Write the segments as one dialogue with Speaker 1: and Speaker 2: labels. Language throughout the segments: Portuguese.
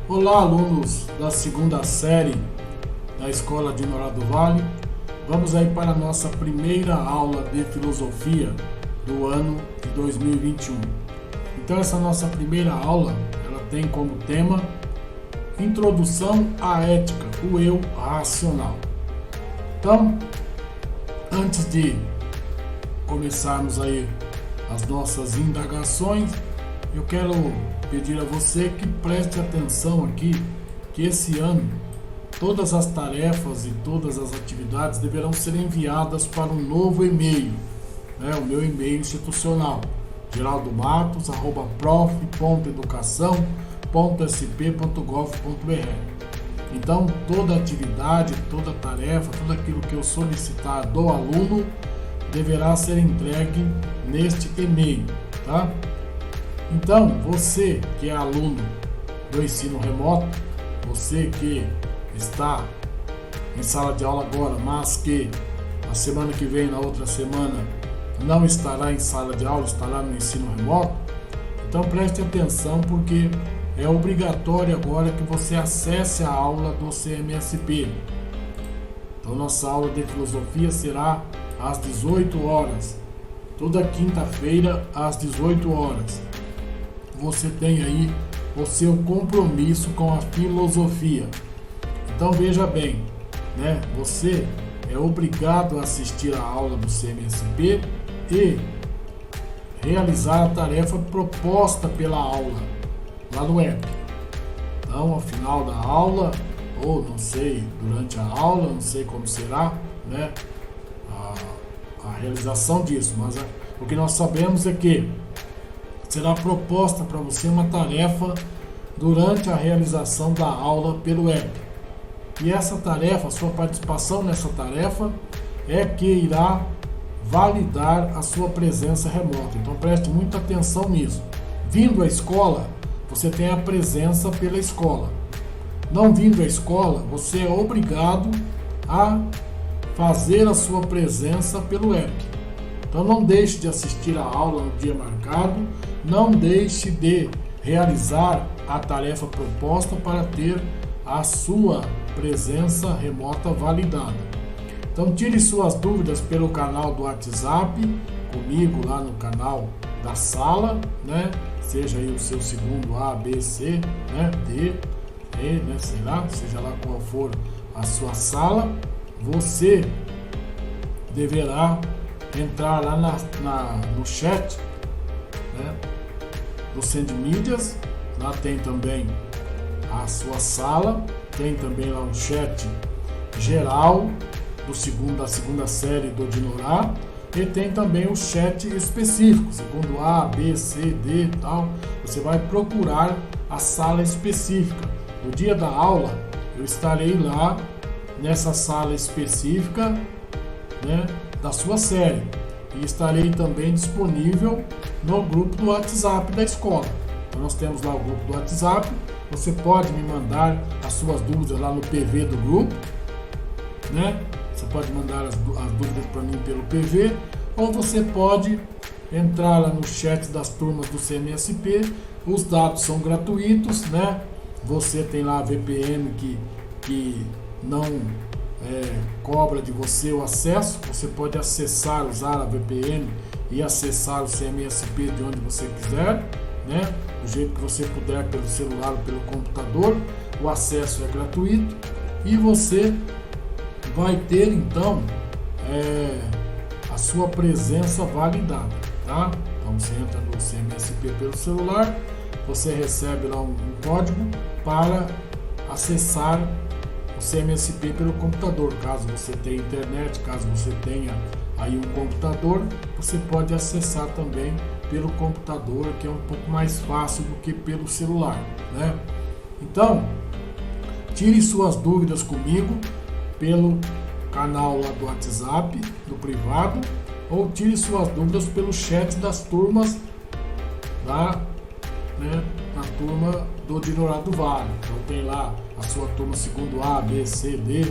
Speaker 1: Olá, alunos da segunda série da Escola de Dinorá do Vale. Vamos aí para a nossa primeira aula de filosofia do ano de 2021. Então essa nossa primeira aula, ela tem como tema Introdução à Ética, o Eu Racional. Então, antes de começarmos aí as nossas indagações, eu quero pedir a você que preste atenção aqui, que esse ano todas as tarefas e todas as atividades deverão ser enviadas para um novo e-mail, o meu e-mail institucional, geraldomatos@prof.educação.sp.gov.br. Então, toda atividade, toda tarefa, tudo aquilo que eu solicitar do aluno deverá ser entregue neste e-mail, tá? Então, você que é aluno do ensino remoto, você que está em sala de aula agora, mas que na semana que vem, na outra semana, não estará em sala de aula, estará no ensino remoto, então preste atenção, porque é obrigatório agora que você acesse a aula do CMSP. Então, nossa aula de filosofia será às 18 horas, toda quinta-feira às 18 horas. Você tem aí o seu compromisso com a filosofia. Então veja bem, você é obrigado a assistir a aula do CMSP e realizar a tarefa proposta pela aula lá no app. Então, ao final da aula, ou não sei, durante a aula, não sei como será, a realização disso, mas o que nós sabemos é que será proposta para você uma tarefa durante a realização da aula pelo app. E essa tarefa, a sua participação nessa tarefa é que irá validar a sua presença remota. Então preste muita atenção nisso. Vindo à escola, você tem a presença pela escola. Não vindo à escola, você é obrigado a fazer a sua presença pelo app. Então não deixe de assistir a aula no dia marcado, não deixe de realizar a tarefa proposta para ter a sua presença remota validada. Então tire suas dúvidas pelo canal do WhatsApp, comigo lá no canal da sala, seja aí o seu segundo A, B, C, D, E, seja lá qual for a sua sala, você deverá entrar lá no chat, do Sendmídias. Lá tem também a sua sala, tem também lá um chat geral da segunda série do Dinorá, e tem também o chat específico, segundo A, B, C, D e tal. Você vai procurar a sala específica. No dia da aula, eu estarei lá nessa sala específica, da sua série, e estarei também disponível no grupo do WhatsApp da escola. Então nós temos lá o grupo do WhatsApp, você pode me mandar as suas dúvidas lá no PV do grupo, você pode mandar as dúvidas para mim pelo PV, ou você pode entrar lá no chat das turmas do CMSP. Os dados são gratuitos, você tem lá a VPN que não cobra de você o acesso. Você pode usar a VPN e acessar o CMSP de onde você quiser, do jeito que você puder, pelo celular ou pelo computador. O acesso é gratuito e você vai ter então a sua presença validada, tá? Então você entra no CMSP pelo celular, você recebe lá um código para acessar o CMSP pelo computador. Caso você tenha internet, caso você tenha aí um computador, você pode acessar também pelo computador, que é um pouco mais fácil do que pelo celular, Então, tire suas dúvidas comigo pelo canal lá do WhatsApp, do privado, ou tire suas dúvidas pelo chat das turmas lá, na turma do Dinorá do Vale. Então tem lá a sua turma segundo A, B, C, D,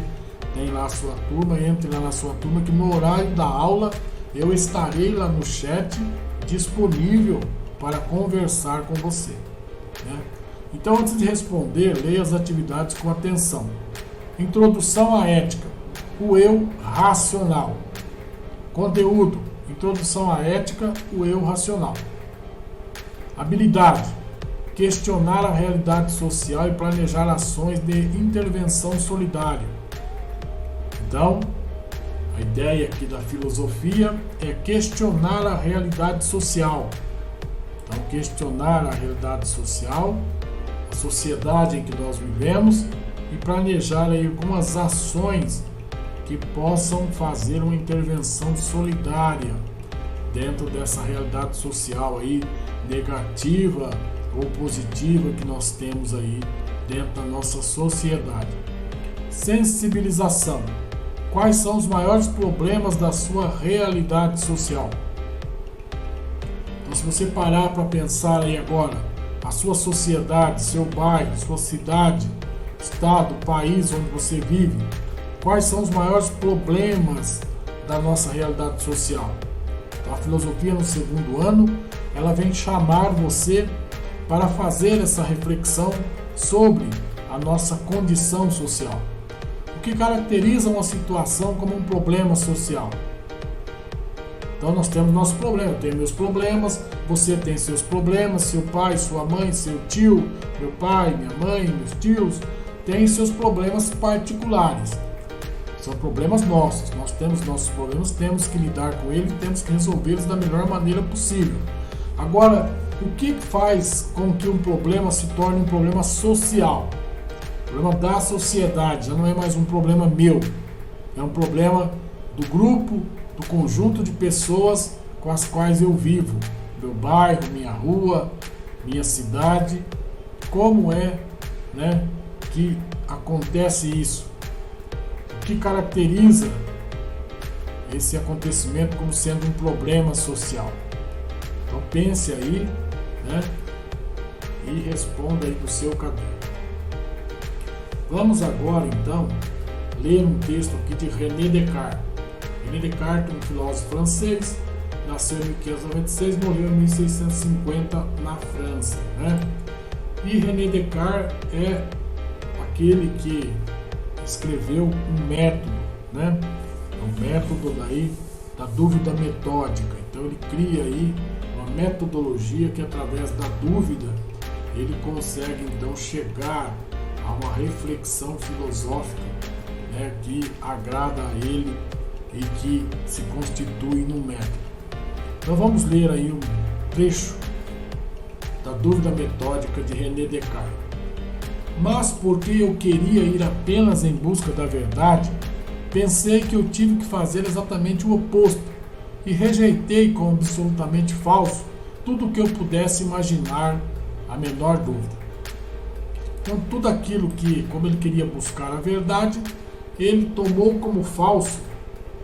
Speaker 1: tem lá a sua turma, entre lá na sua turma, que no horário da aula eu estarei lá no chat disponível para conversar com você, Então, antes de responder, leia as atividades com atenção. Introdução à ética, o eu racional. Conteúdo, introdução à ética, o eu racional. Habilidade, questionar a realidade social e planejar ações de intervenção solidária. Então, a ideia aqui da filosofia é questionar a realidade social. Então, questionar a realidade social, a sociedade em que nós vivemos e planejar aí algumas ações que possam fazer uma intervenção solidária dentro dessa realidade social aí, negativa ou positiva que nós temos aí dentro da nossa sociedade. Sensibilização. Quais são os maiores problemas da sua realidade social? Então, se você parar para pensar aí agora, a sua sociedade, seu bairro, sua cidade, estado, país onde você vive, quais são os maiores problemas da nossa realidade social? Então, a filosofia no segundo ano, ela vem chamar você para fazer essa reflexão sobre a nossa condição social. O que caracteriza uma situação como um problema social? Então nós temos nossos problemas, eu tenho meus problemas, você tem seus problemas, seu pai, sua mãe, seu tio, meu pai, minha mãe, meus tios, têm seus problemas particulares. São problemas nossos, nós temos nossos problemas, temos que lidar com eles, temos que resolvê-los da melhor maneira possível. Agora, o que faz com que um problema se torne um problema social? O problema da sociedade já não é mais um problema meu, é um problema do grupo, do conjunto de pessoas com as quais eu vivo, meu bairro, minha rua, minha cidade. Como é, que acontece isso? O que caracteriza esse acontecimento como sendo um problema social? Então pense aí, e responda aí do seu caderno. Vamos agora então ler um texto aqui de René Descartes. René Descartes, um filósofo francês, nasceu em 1596, morreu em 1650 na França, E René Descartes é aquele que escreveu um método, um método daí da dúvida metódica. Então ele cria aí uma metodologia que através da dúvida ele consegue então chegar a uma reflexão filosófica, que agrada a ele e que se constitui num método. Então vamos ler aí um trecho da dúvida metódica de René Descartes. Mas porque eu queria ir apenas em busca da verdade, pensei que eu tive que fazer exatamente o oposto e rejeitei como absolutamente falso tudo o que eu pudesse imaginar a menor dúvida. Então tudo aquilo que, como ele queria buscar a verdade, ele tomou como falso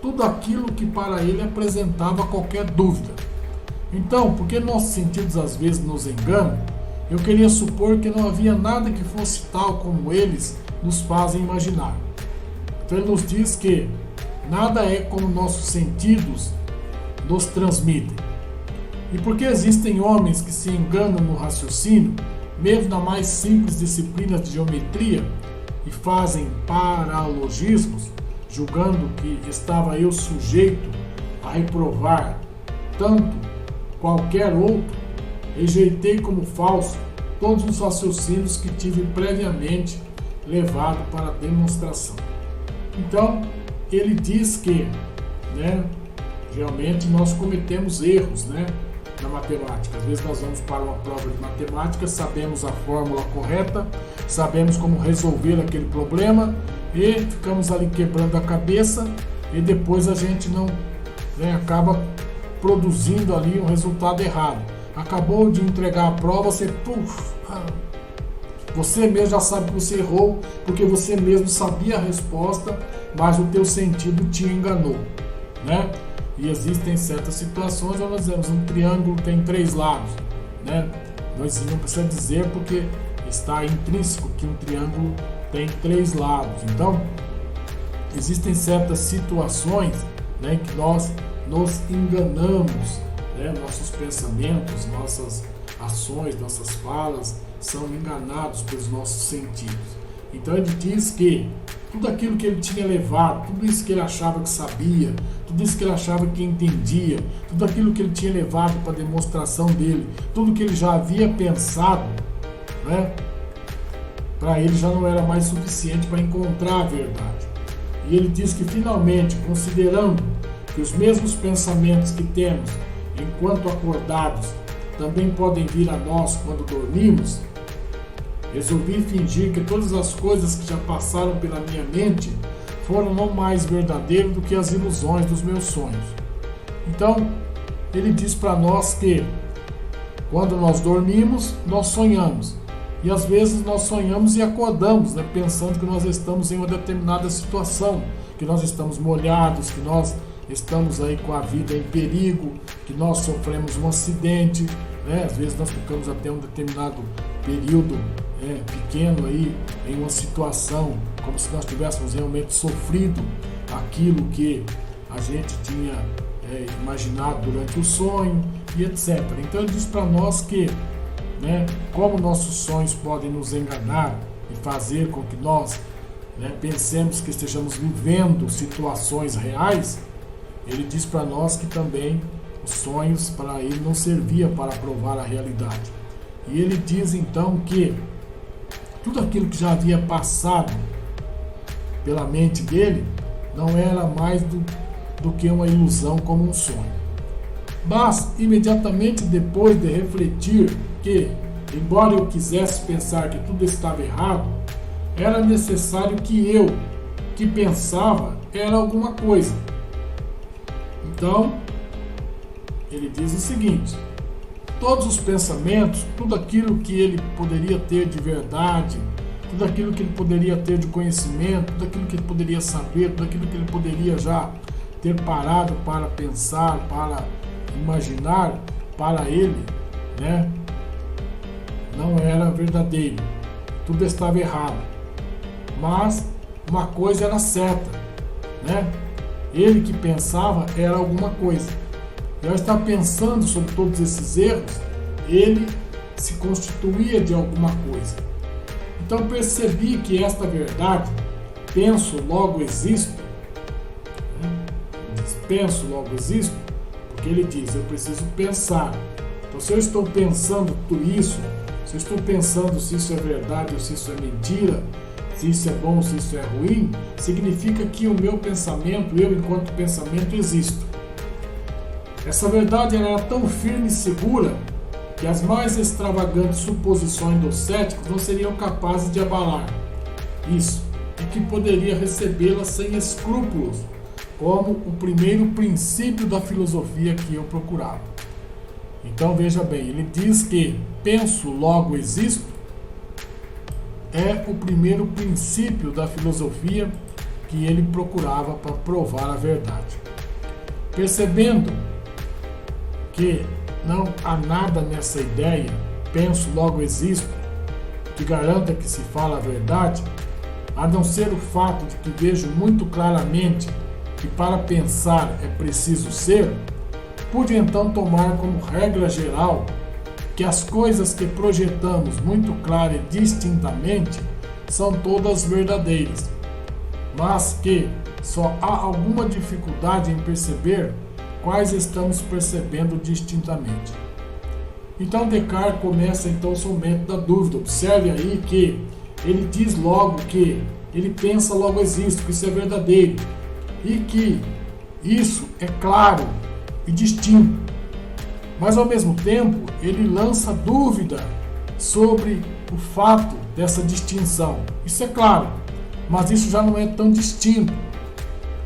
Speaker 1: tudo aquilo que para ele apresentava qualquer dúvida. Então, porque nossos sentidos às vezes nos enganam, eu queria supor que não havia nada que fosse tal como eles nos fazem imaginar. Então ele nos diz que nada é como nossos sentidos nos transmitem. E porque existem homens que se enganam no raciocínio, mesmo na mais simples disciplina de geometria, e fazem paralogismos, julgando que estava eu sujeito a reprovar tanto qualquer outro, rejeitei como falso todos os raciocínios que tive previamente levado para a demonstração. Então, ele diz que, realmente nós cometemos erros, na matemática. Às vezes nós vamos para uma prova de matemática, sabemos a fórmula correta, sabemos como resolver aquele problema e ficamos ali quebrando a cabeça e depois a gente não acaba produzindo ali um resultado errado. Acabou de entregar a prova, você mesmo já sabe que você errou, porque você mesmo sabia a resposta, mas o teu sentido te enganou, E existem certas situações onde nós dizemos um triângulo tem 3 lados, Nós não precisa dizer porque está intrínseco que um triângulo tem 3 lados. Então, existem certas situações que nós nos enganamos, nossos pensamentos, nossas ações, nossas falas, são enganados pelos nossos sentidos. Então ele diz que tudo aquilo que ele tinha levado, tudo isso que ele achava que sabia, tudo isso que ele achava que entendia, tudo aquilo que ele tinha levado para a demonstração dele, tudo que ele já havia pensado, né, para ele já não era mais suficiente para encontrar a verdade. E ele diz que finalmente, considerando que os mesmos pensamentos que temos enquanto acordados também podem vir a nós quando dormimos, resolvi fingir que todas as coisas que já passaram pela minha mente foram não mais verdadeiras do que as ilusões dos meus sonhos. Então, ele diz para nós que quando nós dormimos, nós sonhamos. E às vezes nós sonhamos e acordamos, né, pensando que nós estamos em uma determinada situação, que nós estamos molhados, que nós estamos aí com a vida em perigo, que nós sofremos um acidente, né? Às vezes nós ficamos até um determinado período pequeno aí em uma situação como se nós tivéssemos realmente sofrido aquilo que a gente tinha imaginado durante o sonho e etc. Então ele diz para nós que, né, como nossos sonhos podem nos enganar e fazer com que nós, né, pensemos que estejamos vivendo situações reais, ele diz para nós que também os sonhos para ele não serviam para provar a realidade. E ele diz então que tudo aquilo que já havia passado pela mente dele não era mais do que uma ilusão como um sonho. Mas, imediatamente depois de refletir que, embora eu quisesse pensar que tudo estava errado, era necessário que eu, que pensava, era alguma coisa. Então, ele diz o seguinte: todos os pensamentos, tudo aquilo que ele poderia ter de verdade, tudo aquilo que ele poderia ter de conhecimento, tudo aquilo que ele poderia saber, tudo aquilo que ele poderia já ter parado para pensar, para imaginar, para ele, né, não era verdadeiro, tudo estava errado. Mas uma coisa era certa, né? Ele que pensava era alguma coisa. E ao estar pensando sobre todos esses erros, ele se constituía de alguma coisa. Então percebi que esta verdade, penso, logo existo, né? Penso, logo existo, porque ele diz, eu preciso pensar. Então se eu estou pensando tudo isso, se eu estou pensando se isso é verdade ou se isso é mentira, se isso é bom ou se isso é ruim, significa que o meu pensamento, eu enquanto pensamento existo. Essa verdade era tão firme e segura que as mais extravagantes suposições dos céticos não seriam capazes de abalar isso, e que poderia recebê-la sem escrúpulos, como o primeiro princípio da filosofia que eu procurava. Então veja bem, ele diz que penso, logo existo, é o primeiro princípio da filosofia que ele procurava para provar a verdade. Percebendo que não há nada nessa ideia, penso, logo existo, que garanta que se fala a verdade, a não ser o fato de que vejo muito claramente que para pensar é preciso ser, pude então tomar como regra geral que as coisas que projetamos muito clara e distintamente são todas verdadeiras, mas que só há alguma dificuldade em perceber quais estamos percebendo distintamente. Então Descartes começa então o seu método da dúvida. Observe aí que ele diz logo que ele pensa, logo existe, que isso é verdadeiro e que isso é claro e distinto. Mas ao mesmo tempo ele lança dúvida sobre o fato dessa distinção. Isso é claro, mas isso já não é tão distinto.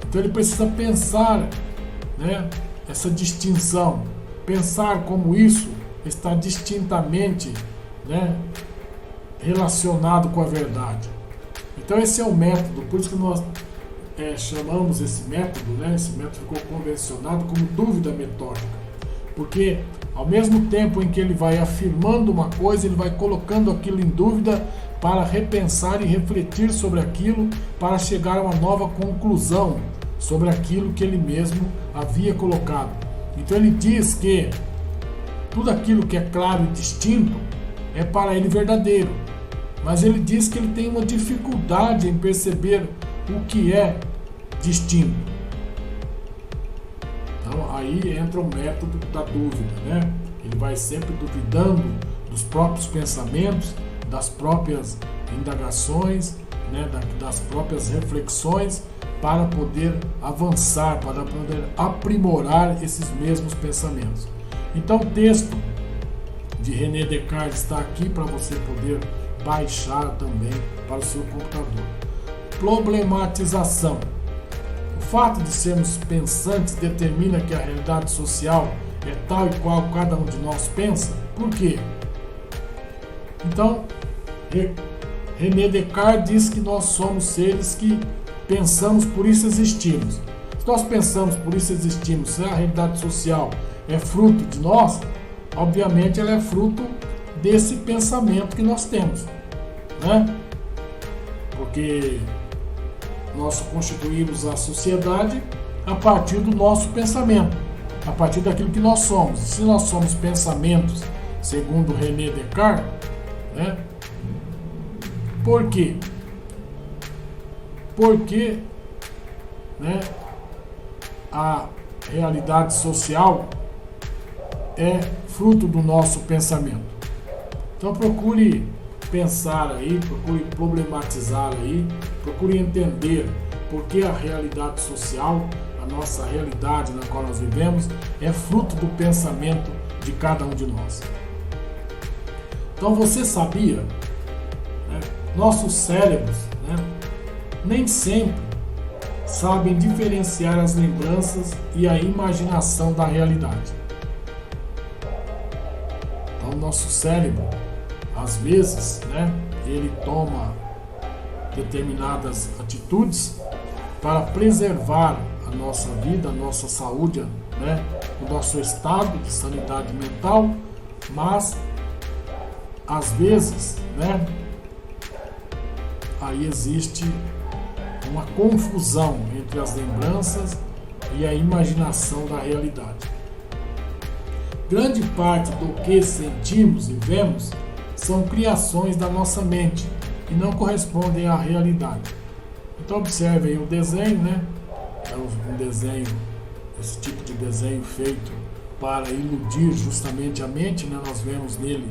Speaker 1: Então ele precisa pensar, né, essa distinção, pensar como isso está distintamente, né, relacionado com a verdade. Então esse é o método, por isso que nós chamamos esse método, né, esse método ficou convencionado como dúvida metódica. Porque ao mesmo tempo em que ele vai afirmando uma coisa, ele vai colocando aquilo em dúvida para repensar e refletir sobre aquilo, para chegar a uma nova conclusão sobre aquilo que ele mesmo havia colocado. Então ele diz que tudo aquilo que é claro e distinto é para ele verdadeiro. Mas ele diz que ele tem uma dificuldade em perceber o que é distinto. Então aí entra o método da dúvida, né? Ele vai sempre duvidando dos próprios pensamentos, das próprias indagações, né? Das próprias reflexões, para poder avançar, para poder aprimorar esses mesmos pensamentos. Então o texto de René Descartes está aqui para você poder baixar também para o seu computador. Problematização. O fato de sermos pensantes determina que a realidade social é tal e qual cada um de nós pensa? Por quê? Então, René Descartes diz que nós somos seres que pensamos, por isso existimos. Se nós pensamos, por isso existimos, se a realidade social é fruto de nós, obviamente ela é fruto desse pensamento que nós temos, né? Porque nós constituímos a sociedade a partir do nosso pensamento, a partir daquilo que nós somos. Se nós somos pensamentos, segundo René Descartes, né? Por quê? Porque, né, a realidade social é fruto do nosso pensamento. Então procure pensar aí, procure problematizar aí, procure entender por que a realidade social, a nossa realidade na qual nós vivemos, é fruto do pensamento de cada um de nós. Então você sabia, né, nossos cérebros, né, nem sempre sabem diferenciar as lembranças e a imaginação da realidade. Então, o nosso cérebro, às vezes, né, ele toma determinadas atitudes para preservar a nossa vida, a nossa saúde, né, o nosso estado de sanidade mental, mas, às vezes, né, aí existe uma confusão entre as lembranças e a imaginação da realidade. Grande parte do que sentimos e vemos são criações da nossa mente e não correspondem à realidade. Então observe aí o desenho, né? É um desenho, esse tipo de desenho feito para iludir justamente a mente, né? Nós vemos nele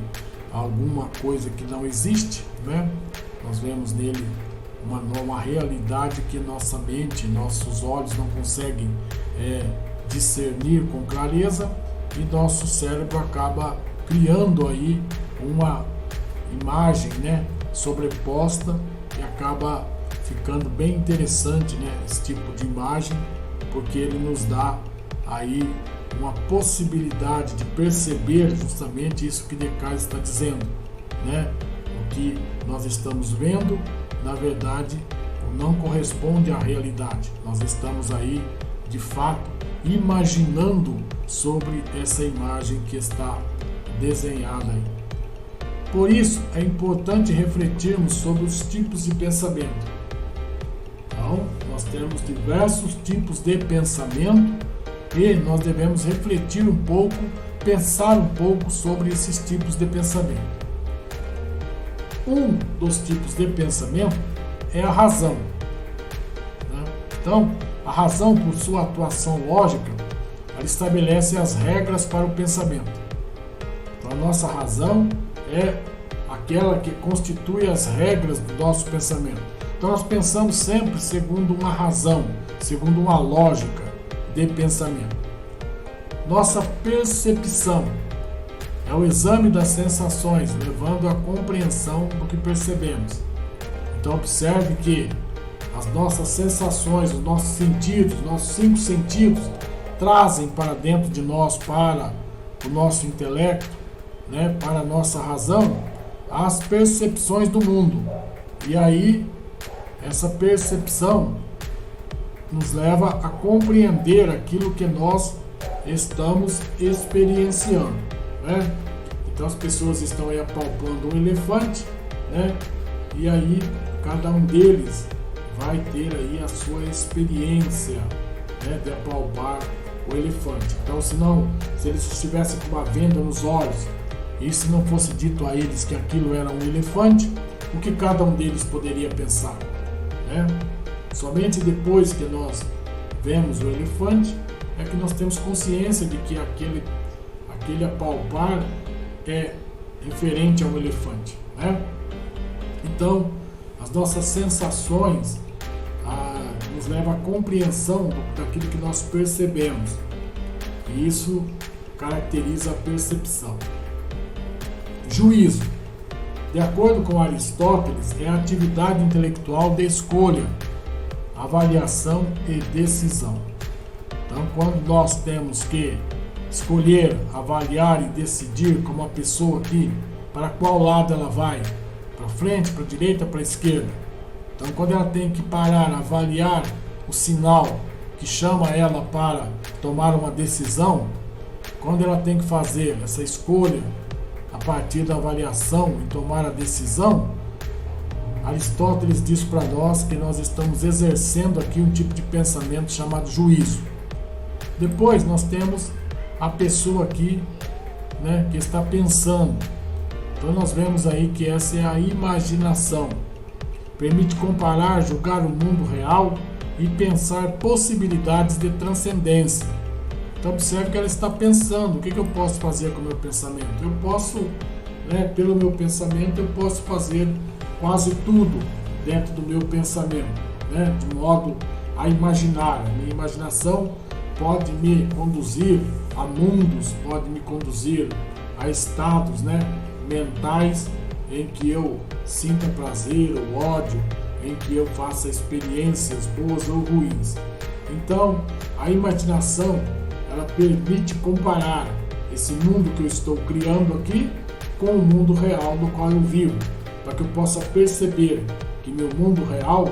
Speaker 1: alguma coisa que não existe, né? Nós vemos nele uma realidade que nossa mente, nossos olhos não conseguem discernir com clareza, e nosso cérebro acaba criando aí uma imagem, né, sobreposta, e acaba ficando bem interessante, né, esse tipo de imagem, porque ele nos dá aí uma possibilidade de perceber justamente isso que Descartes está dizendo, né? O que nós estamos vendo, na verdade, não corresponde à realidade. Nós estamos aí, de fato, imaginando sobre essa imagem que está desenhada aí. Por isso, é importante refletirmos sobre os tipos de pensamento. Então, nós temos diversos tipos de pensamento e nós devemos refletir um pouco, pensar um pouco sobre esses tipos de pensamento. Um dos tipos de pensamento é a razão, né? Então, a razão, por sua atuação lógica, ela estabelece as regras para o pensamento. Então, a nossa razão é aquela que constitui as regras do nosso pensamento. Então, nós pensamos sempre segundo uma razão, segundo uma lógica de pensamento. Nossa percepção é o exame das sensações, levando à compreensão do que percebemos. Então observe que as nossas sensações, os nossos sentidos, os nossos 5 sentidos, trazem para dentro de nós, para o nosso intelecto, né, para a nossa razão, as percepções do mundo. E aí, essa percepção nos leva a compreender aquilo que nós estamos experienciando, né? Então as pessoas estão aí apalpando um elefante, né? E aí cada um deles vai ter aí a sua experiência, né, de apalpar o elefante. Então se eles estivessem com uma venda nos olhos E se não fosse dito a eles que aquilo era um elefante, o que cada um deles poderia pensar, né? Somente depois que nós vemos o elefante é que nós temos consciência de que aquele apalpar é referente a um elefante, né? Então, as nossas sensações nos levam à compreensão daquilo que nós percebemos. E isso caracteriza a percepção. Juízo. De acordo com Aristóteles, é a atividade intelectual de escolha, avaliação e decisão. Então, quando nós temos que escolher, avaliar e decidir como a pessoa aqui, para qual lado ela vai, para frente, para a direita, para a esquerda. Então, quando ela tem que parar, avaliar o sinal que chama ela para tomar uma decisão, quando ela tem que fazer essa escolha a partir da avaliação e tomar a decisão, Aristóteles diz para nós que nós estamos exercendo aqui um tipo de pensamento chamado juízo. Depois nós temos a pessoa aqui, né, que está pensando. Então nós vemos aí que essa é a imaginação. Permite comparar, julgar o mundo real e pensar possibilidades de transcendência. Então observe que ela está pensando. O que eu posso fazer com o meu pensamento? Eu posso, pelo meu pensamento, eu posso fazer quase tudo dentro do meu pensamento, de modo a imaginar. A minha imaginação pode me conduzir a mundos, pode me conduzir a estados, mentais em que eu sinta prazer ou ódio, em que eu faça experiências boas ou ruins. Então, a imaginação, ela permite comparar esse mundo que eu estou criando aqui com o mundo real no qual eu vivo, para que eu possa perceber que meu mundo real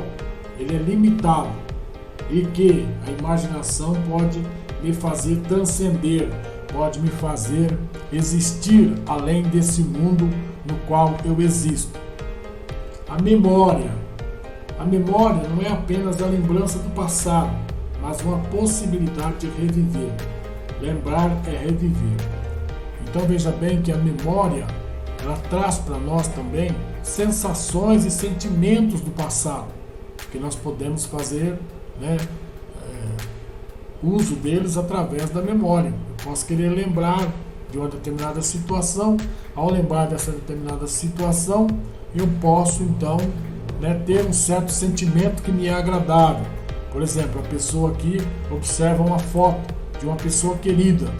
Speaker 1: ele é limitado e que a imaginação pode me fazer transcender, pode me fazer existir além desse mundo no qual eu existo. A memória não é apenas a lembrança do passado, mas uma possibilidade de reviver. Lembrar é reviver. Então veja bem que a memória, ela traz para nós também sensações e sentimentos do passado, que nós podemos fazer uso deles através da memória. Eu posso querer lembrar de uma determinada situação. Ao lembrar dessa determinada situação, eu posso então ter um certo sentimento que me é agradável. Por exemplo, a pessoa aqui observa uma foto de uma pessoa querida.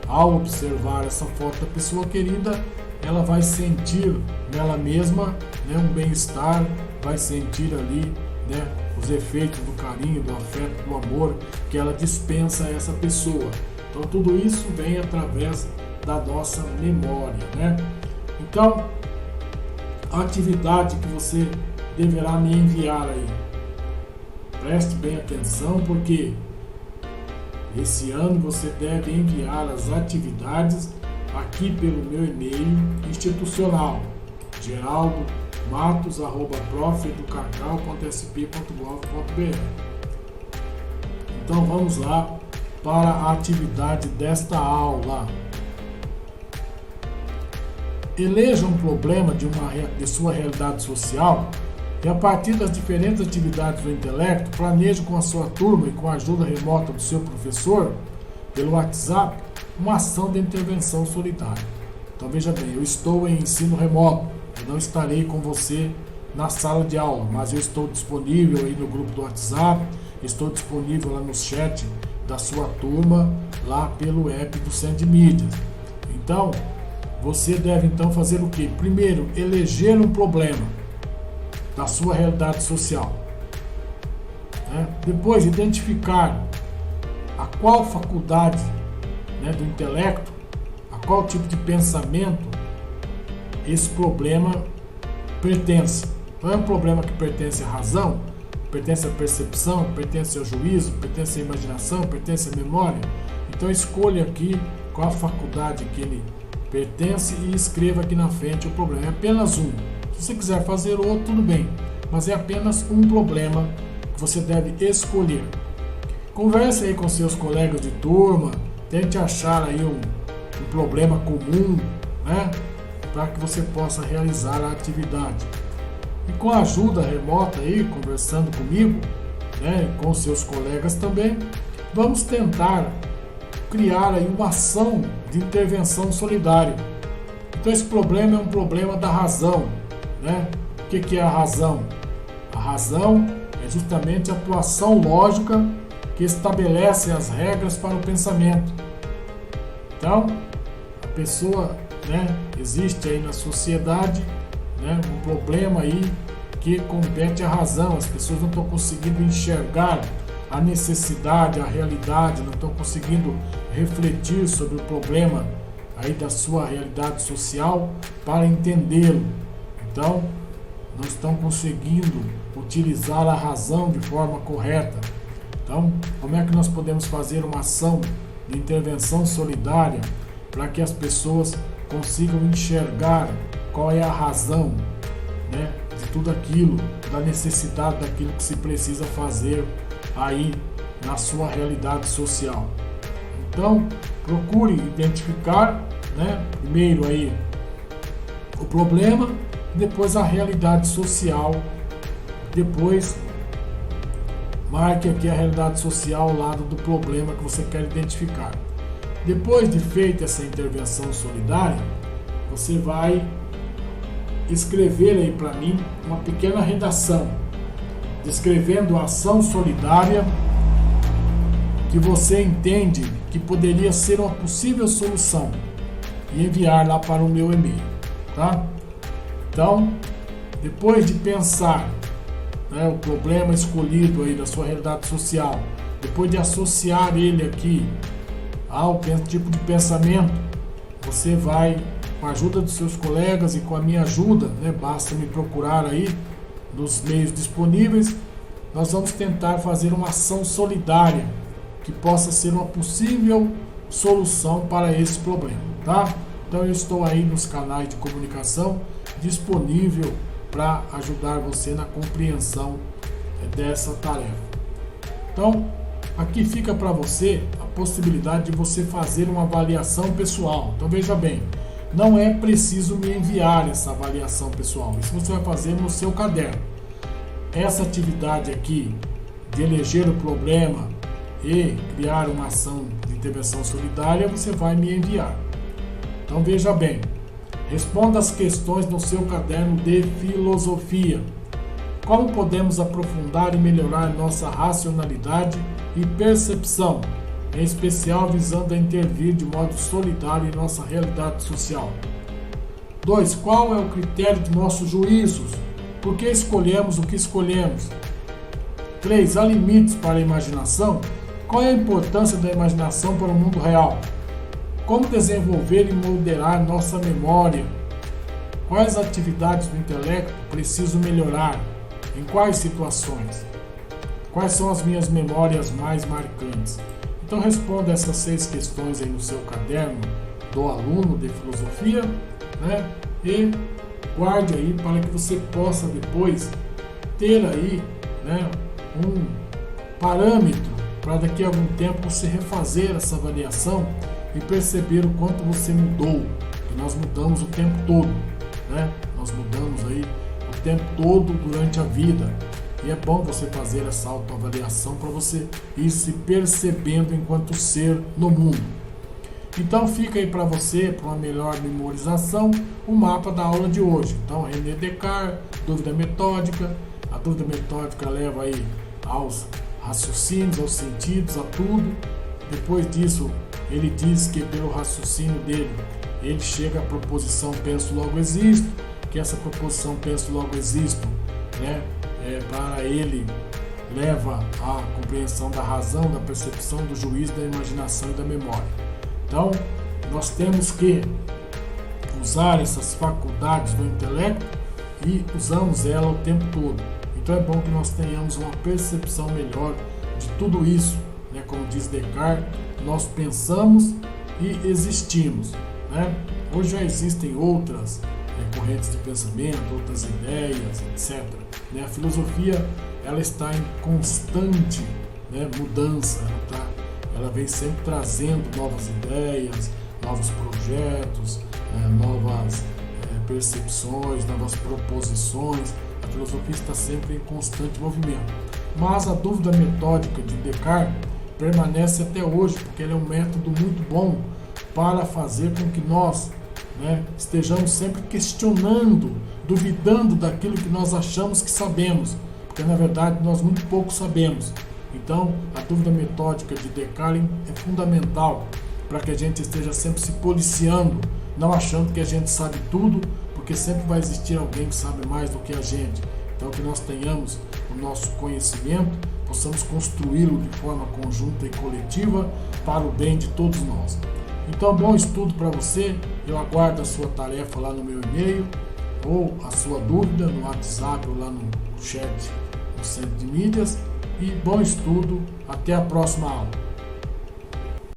Speaker 1: Ao observar essa foto da pessoa querida, ela vai sentir nela mesma um bem-estar, vai sentir ali os efeitos do carinho, do afeto, do amor que ela dispensa a essa pessoa. Então tudo isso vem através da nossa memória, Então, a atividade que você deverá me enviar aí, preste bem atenção, porque esse ano você deve enviar as atividades aqui pelo meu e-mail institucional, geraldomatos@profeducacau.sp.gov.br. Então vamos lá para a atividade desta aula. Eleja um problema de sua realidade social e, a partir das diferentes atividades do intelecto, planeje com a sua turma e com a ajuda remota do seu professor, pelo WhatsApp, uma ação de intervenção solidária. Então veja bem, eu estou em ensino remoto, eu não estarei com você na sala de aula, mas eu estou disponível aí no grupo do WhatsApp, estou disponível lá no chat da sua turma, lá pelo app do Sendmídias. Então, você deve então fazer o quê? Primeiro, eleger um problema da sua realidade social. Depois, identificar a qual faculdade do intelecto, a qual tipo de pensamento esse problema pertence. Então é um problema que pertence à razão, pertence à percepção, pertence ao juízo, pertence à imaginação, pertence à memória. Então escolha aqui qual a faculdade que ele pertence e escreva aqui na frente o problema. É apenas um. Se você quiser fazer outro, tudo bem, mas é apenas um problema que você deve escolher. Converse aí com seus colegas de turma, tente achar aí um problema comum, para que você possa realizar a atividade. E com a ajuda remota aí, conversando comigo, né, com seus colegas também, vamos tentar criar aí uma ação de intervenção solidária. Então esse problema é um problema da razão, né? O que é a razão? A razão é justamente a atuação lógica que estabelece as regras para o pensamento. Então, a pessoa, né, existe aí na sociedade, né, um problema aí que compete à razão. As pessoas não estão conseguindo enxergar a necessidade, a realidade, não estão conseguindo refletir sobre o problema aí da sua realidade social para entendê-lo. Então, não estão conseguindo utilizar a razão de forma correta. Então, como é que nós podemos fazer uma ação de intervenção solidária para que as pessoas consigam enxergar qual é a razão, né, de tudo aquilo, da necessidade daquilo que se precisa fazer aí na sua realidade social? Então, procure identificar, né, primeiro aí o problema, depois a realidade social, depois marque aqui a realidade social ao lado do problema que você quer identificar. Depois de feita essa intervenção solidária, você vai escrever aí para mim uma pequena redação descrevendo a ação solidária que você entende que poderia ser uma possível solução e enviar lá para o meu e-mail, tá? Então, depois de pensar, né, o problema escolhido aí da sua realidade social, depois de associar ele aqui ao tipo de pensamento, você vai, com a ajuda dos seus colegas e com a minha ajuda, né, basta me procurar aí nos meios disponíveis, nós vamos tentar fazer uma ação solidária que possa ser uma possível solução para esse problema, tá? Então eu estou aí nos canais de comunicação disponível para ajudar você na compreensão dessa tarefa. Então, aqui fica para você a possibilidade de você fazer uma avaliação pessoal. Então veja bem, não é preciso me enviar essa avaliação pessoal, isso você vai fazer no seu caderno. Essa atividade aqui de eleger o problema e criar uma ação de intervenção solidária, você vai me enviar. Então veja bem, responda as questões no seu caderno de filosofia. Como podemos aprofundar e melhorar nossa racionalidade e percepção, em especial visando a intervir de modo solidário em nossa realidade social? 2. Qual é o critério de nossos juízos? Por que escolhemos o que escolhemos? 3. Há limites para a imaginação? Qual é a importância da imaginação para o mundo real? Como desenvolver e moderar nossa memória? Quais atividades do intelecto preciso melhorar? Em quais situações? Quais são as minhas memórias mais marcantes? Então responda essas 6 questões aí no seu caderno do aluno de filosofia, né? E guarde aí para que você possa depois ter aí, né, um parâmetro para daqui a algum tempo você refazer essa avaliação e perceber o quanto você mudou, que nós mudamos o tempo todo, né? Nós mudamos aí o tempo todo durante a vida, e é bom você fazer essa autoavaliação para você ir se percebendo enquanto ser no mundo. Então fica aí para você, para uma melhor memorização, o mapa da aula de hoje. Então René Descartes, dúvida metódica, a dúvida metódica leva aí aos raciocínios, aos sentidos, a tudo. Depois disso, ele diz que pelo raciocínio dele, ele chega à proposição penso logo existo, que essa proposição penso logo existo, né, para ele leva à compreensão da razão, da percepção, do juízo, da imaginação e da memória. Então, nós temos que usar essas faculdades do intelecto e usamos ela o tempo todo. Então é bom que nós tenhamos uma percepção melhor de tudo isso, né? Como diz Descartes, nós pensamos e existimos, né? Hoje já existem outras correntes de pensamento, outras ideias, etc. Né? A filosofia, ela está em constante, né, mudança, ela vem sempre trazendo novas ideias, novos projetos, novas percepções, novas proposições. A filosofia está sempre em constante movimento. Mas a dúvida metódica de Descartes permanece até hoje, porque ele é um método muito bom para fazer com que nós, estejamos sempre questionando, duvidando daquilo que nós achamos que sabemos, porque na verdade nós muito pouco sabemos. Então, a dúvida metódica de Descartes é fundamental para que a gente esteja sempre se policiando, não achando que a gente sabe tudo, porque sempre vai existir alguém que sabe mais do que a gente. Então, que nós tenhamos o nosso conhecimento, possamos construí-lo de forma conjunta e coletiva para o bem de todos nós. Então, bom estudo para você. Eu aguardo a sua tarefa lá no meu e-mail, ou a sua dúvida no WhatsApp ou lá no chat do Centro de Mídias. E bom estudo. Até a próxima aula.